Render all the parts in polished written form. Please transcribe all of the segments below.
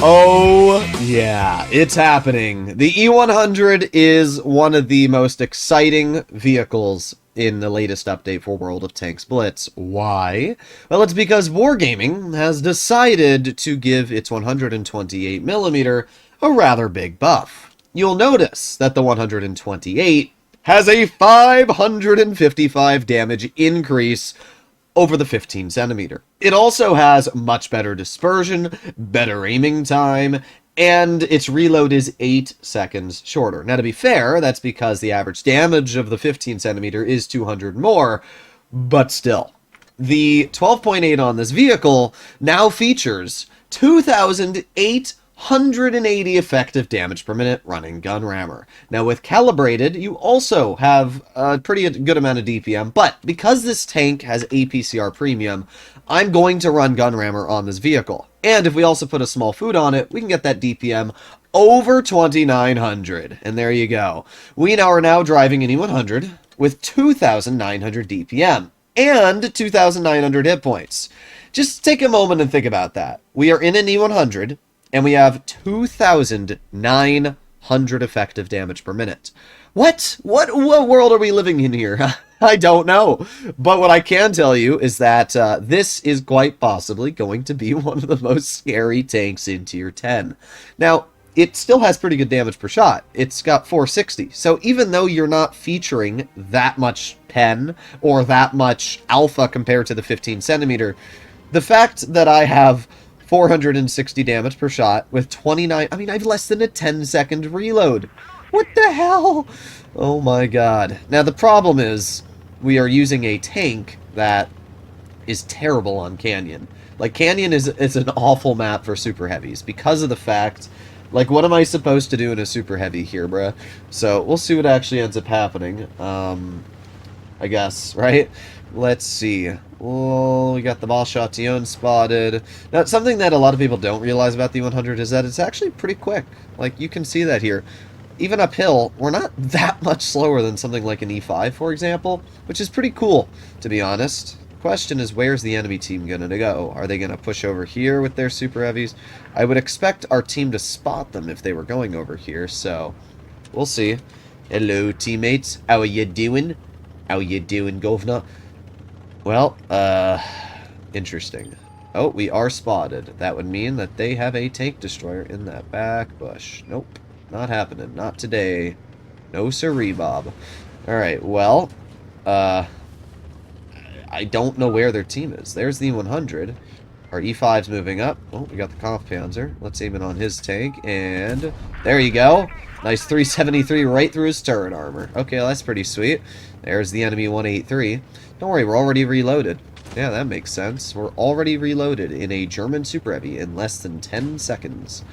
Oh, yeah, it's happening. The E100 is one of the most exciting vehicles in the latest update for World of Tanks Blitz. Why? Well, it's because Wargaming has decided to give its 128mm a rather big buff. You'll notice that the 128 has a 555 damage increase over the 15 centimeter. It also has much better dispersion, better aiming time, and its reload is 8 seconds shorter. Now, to be fair, that's because the average damage of the 15 centimeter is 200 more, but still. The 12.8 on this vehicle now features 2,880 effective damage per minute running gun rammer. Now with calibrated, you also have a pretty good amount of DPM, but because this tank has APCR premium, I'm going to run gun rammer on this vehicle. And if we also put a small food on it, we can get that DPM over 2,900. And there you go. We are now driving an E100 with 2,900 DPM and 2,900 hit points. Just take a moment and think about that. We are in an E100, and we have 2,900 effective damage per minute. What world are we living in here? I don't know. But what I can tell you is that this is quite possibly going to be one of the most scary tanks in Tier 10. Now, it still has pretty good damage per shot. It's got 460. So even though you're not featuring that much pen or that much alpha compared to the 15 centimeter, the fact that I have 460 damage per shot with 29... I mean, I have less than a 10-second reload. What the hell? Oh my god. Now, the problem is we are using a tank that is terrible on Canyon. Like, Canyon is an awful map for super heavies because of the fact... Like, what am I supposed to do in a super heavy here, bruh? So, we'll see what actually ends up happening. I guess, right? Let's see. Oh, we got the Balchation spotted. Now, something that a lot of people don't realize about the 100 is that it's actually pretty quick. Like, you can see that here. Even uphill, we're not that much slower than something like an E5, for example, which is pretty cool, to be honest. Question is, where's the enemy team going to go? Are they going to push over here with their super heavies? I would expect our team to spot them if they were going over here, so we'll see. Hello, teammates. How are you doing? How you doing, governor? Well, interesting. Oh, we are spotted. That would mean that they have a tank destroyer in that back bush. Nope, not happening. Not today. No siree, Bob. Alright, well, I don't know where their team is. There's the E100. Our E5's moving up. Oh, we got the Kampfpanzer. Let's aim it on his tank, and there you go. Nice 373 right through his turret armor. Okay, well, that's pretty sweet. There's the enemy 183. Don't worry, we're already reloaded. Yeah, that makes sense. We're already reloaded in a German Super Heavy in less than 10 seconds.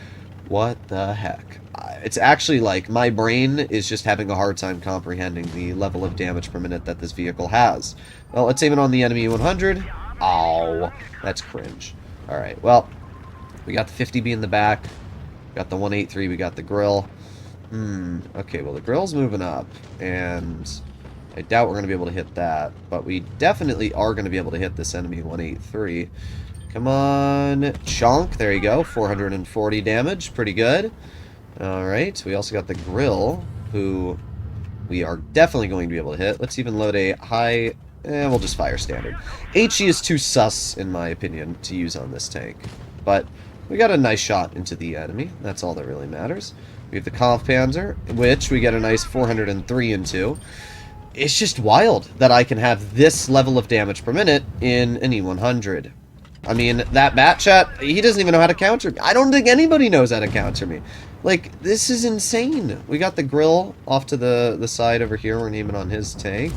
What the heck? It's actually like my brain is just having a hard time comprehending the level of damage per minute that this vehicle has. Well, let's aim it on the enemy 100. Ow, that's cringe. Alright, well, we got the 50B in the back. We got the 183, we got the grill. Okay, well, the grill's moving up, and I doubt we're going to be able to hit that, but we definitely are going to be able to hit this enemy 183. Come on, chonk, there you go, 440 damage, pretty good. Alright, we also got the grill, who we are definitely going to be able to hit. Let's even load a high, we'll just fire standard. HE is too sus, in my opinion, to use on this tank, but we got a nice shot into the enemy, that's all that really matters. We have the Kampfpanzer, which we get a nice 403 into. It's just wild that I can have this level of damage per minute in an E100. I mean, that bat chat, he doesn't even know how to counter me. I don't think anybody knows how to counter me. Like, this is insane. We got the grill off to the side over here. We're aiming on his tank.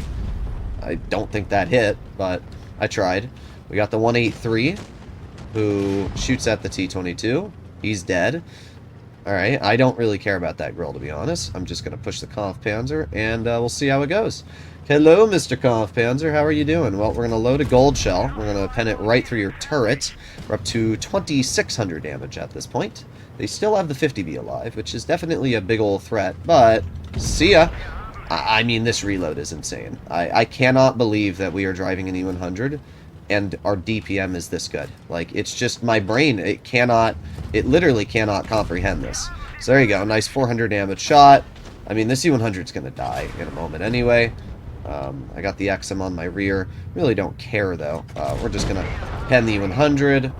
I don't think that hit, but I tried. We got the 183, who shoots at the T-22. He's dead. Alright, I don't really care about that grill, to be honest. I'm just going to push the Kampfpanzer, and we'll see how it goes. Hello, Mr. Kampfpanzer. How are you doing? Well, we're going to load a gold shell. We're going to pen it right through your turret. We're up to 2,600 damage at this point. They still have the 50B alive, which is definitely a big old threat, but see ya. I mean, this reload is insane. I cannot believe that we are driving an E100 and our DPM is this good. Like, it's just my brain, it literally cannot comprehend this. So there you go, nice 400 damage shot. I mean, this E100's gonna die in a moment anyway. I got the XM on my rear. Really don't care, though. We're just gonna pen the E100.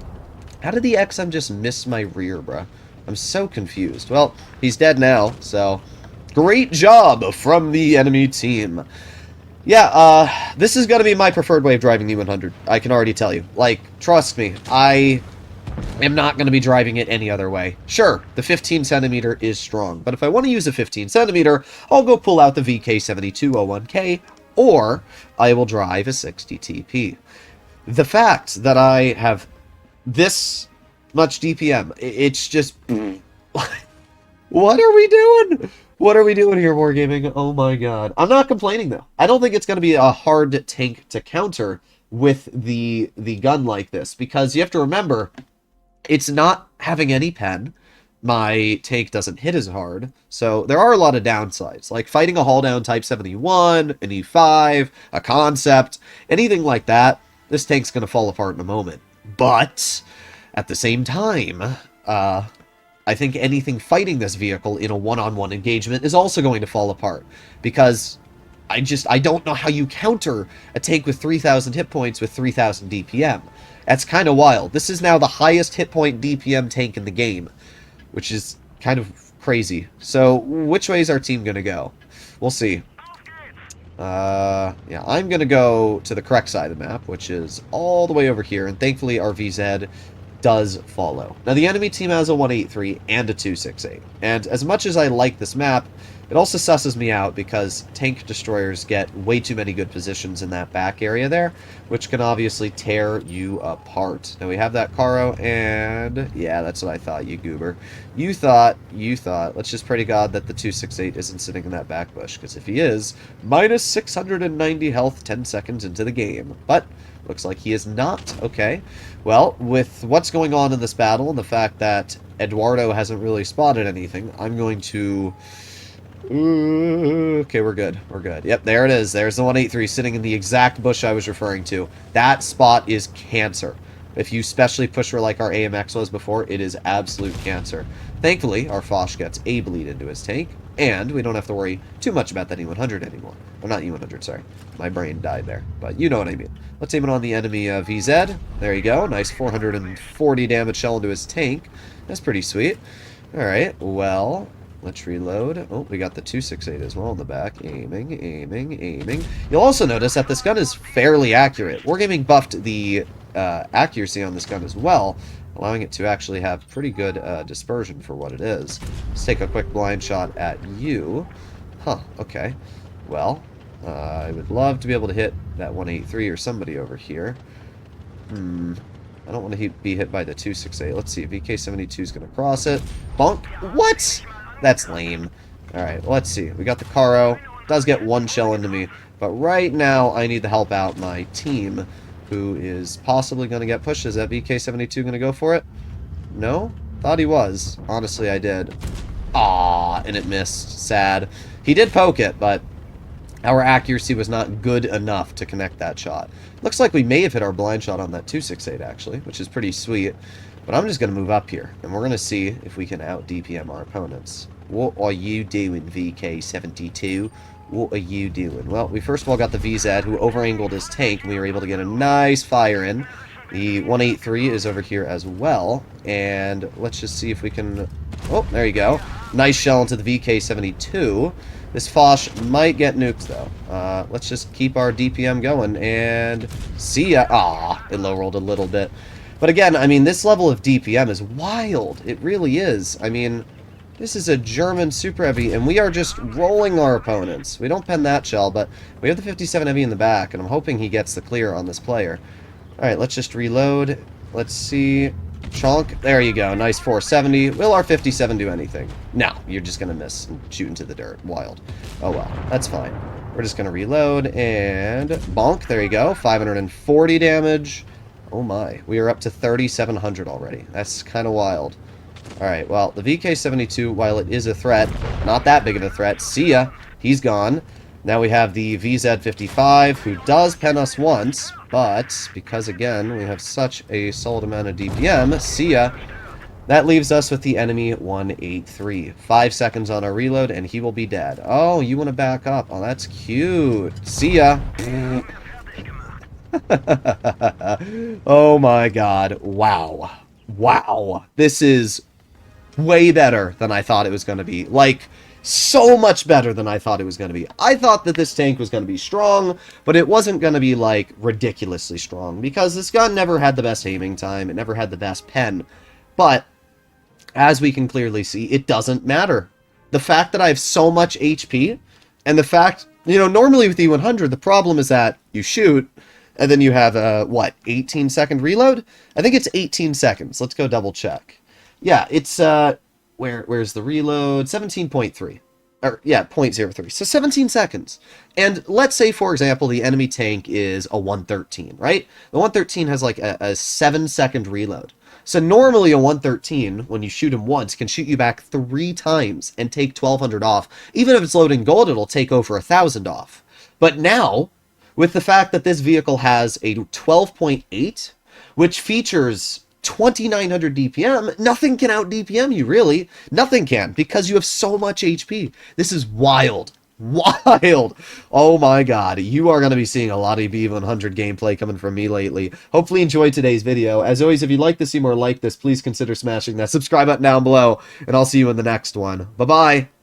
How did the XM just miss my rear, bruh? I'm so confused. Well, he's dead now, so great job from the enemy team. Yeah, this is gonna be my preferred way of driving the E100. I can already tell you. Like, trust me, I am not going to be driving it any other way. Sure, the 15 centimeter is strong, but if I want to use a 15 centimeter, I'll go pull out the VK7201K, or I will drive a 60TP. The fact that I have this much DPM, it's just... What are we doing? What are we doing here, Wargaming? Oh my god. I'm not complaining, though. I don't think it's going to be a hard tank to counter with the gun like this, because you have to remember, it's not having any pen. My tank doesn't hit as hard, so there are a lot of downsides, like fighting a hull down Type 71, an E5, a Concept, anything like that. This tank's going to fall apart in a moment. But at the same time, I think anything fighting this vehicle in a one-on-one engagement is also going to fall apart, because I don't know how you counter a tank with 3,000 hit points with 3,000 DPM. That's kind of wild. This is now the highest hit point DPM tank in the game, which is kind of crazy. So, which way is our team going to go? We'll see. Yeah, I'm going to go to the correct side of the map, which is all the way over here, and thankfully our VZ does follow. Now, the enemy team has a 183 and a 268, and as much as I like this map, it also susses me out because tank destroyers get way too many good positions in that back area there, which can obviously tear you apart. Now we have that Caro, and yeah, that's what I thought, you goober. You thought. Let's just pray to God that the 268 isn't sitting in that back bush, because if he is, minus 690 health 10 seconds into the game. But looks like he is not. Okay. Well, with what's going on in this battle and the fact that Eduardo hasn't really spotted anything, I'm going to... Okay, we're good. We're good. Yep, there it is. There's the 183 sitting in the exact bush I was referring to. That spot is cancer. If you specially push her like our AMX was before, it is absolute cancer. Thankfully, our Foch gets a bleed into his tank, and we don't have to worry too much about that E100 anymore. Or not E100, sorry. My brain died there, but you know what I mean. Let's aim it on the enemy VZ. There you go. Nice 440 damage shell into his tank. That's pretty sweet. Alright, well... let's reload. Oh, we got the 268 as well in the back. Aiming, aiming, aiming. You'll also notice that this gun is fairly accurate. Wargaming buffed the accuracy on this gun as well, allowing it to actually have pretty good dispersion for what it is. Let's take a quick blind shot at you. Huh, okay. Well, I would love to be able to hit that 183 or somebody over here. I don't want to be hit by the 268. Let's see. VK72 is going to cross it. Bonk. What? That's lame. Alright, let's see. We got the Caro. Does get one shell into me. But right now, I need to help out my team, who is possibly going to get pushed. Is that VK72 going to go for it? No? Thought he was. Honestly, I did. Ah, and it missed. Sad. He did poke it, but our accuracy was not good enough to connect that shot. Looks like we may have hit our blind shot on that 268, actually, which is pretty sweet. But I'm just going to move up here, and we're going to see if we can out-DPM our opponents. What are you doing, VK72? What are you doing? Well, we first of all got the VZ, who over-angled his tank, and we were able to get a nice fire in. The 183 is over here as well, and let's just see if we can... Oh, there you go. Nice shell into the VK72. This Foch might get nuked, though. Let's just keep our DPM going, and see ya. Ah, it low-rolled a little bit. But again, I mean, this level of DPM is wild. It really is. I mean, this is a German Super Heavy, and we are just rolling our opponents. We don't pen that shell, but we have the 57 Heavy in the back, and I'm hoping he gets the clear on this player. Alright, let's just reload. Let's see. Chonk. There you go. Nice 470. Will our 57 do anything? No, you're just going to miss and shoot into the dirt. Wild. Oh well, that's fine. We're just going to reload, and bonk. There you go. 540 damage. Oh my, we are up to 3,700 already. That's kind of wild. Alright, well, the VK72, while it is a threat, not that big of a threat. See ya. He's gone. Now we have the VZ55, who does pen us once, but because, again, we have such a solid amount of DPM, see ya. That leaves us with the enemy 183. 5 seconds on our reload, and he will be dead. Oh, you want to back up. Oh, that's cute. See ya. Oh my god. Wow. Wow. This is way better than I thought it was going to be. Like, so much better than I thought it was going to be. I thought that this tank was going to be strong, but it wasn't going to be, like, ridiculously strong, because this gun never had the best aiming time, it never had the best pen. But, as we can clearly see, it doesn't matter. The fact that I have so much HP, and the fact, you know, normally with E100, the problem is that you shoot, and then you have a, what, 18-second reload? I think it's 18 seconds. Let's go double check. Yeah, it's, where's the reload? 17.3. Or, yeah, 0.03. So 17 seconds. And let's say, for example, the enemy tank is a 113, right? The 113 has, like, a 7-second reload. So normally a 113, when you shoot him once, can shoot you back 3 times and take 1,200 off. Even if it's loading gold, it'll take over 1,000 off. But now, with the fact that this vehicle has a 12.8, which features 2,900 DPM, nothing can out DPM you, really. Nothing can, because you have so much HP. This is wild. Wild. Oh my god. You are going to be seeing a lot of E100 gameplay coming from me lately. Hopefully enjoyed today's video. As always, if you'd like to see more like this, please consider smashing that subscribe button down below, and I'll see you in the next one. Bye-bye.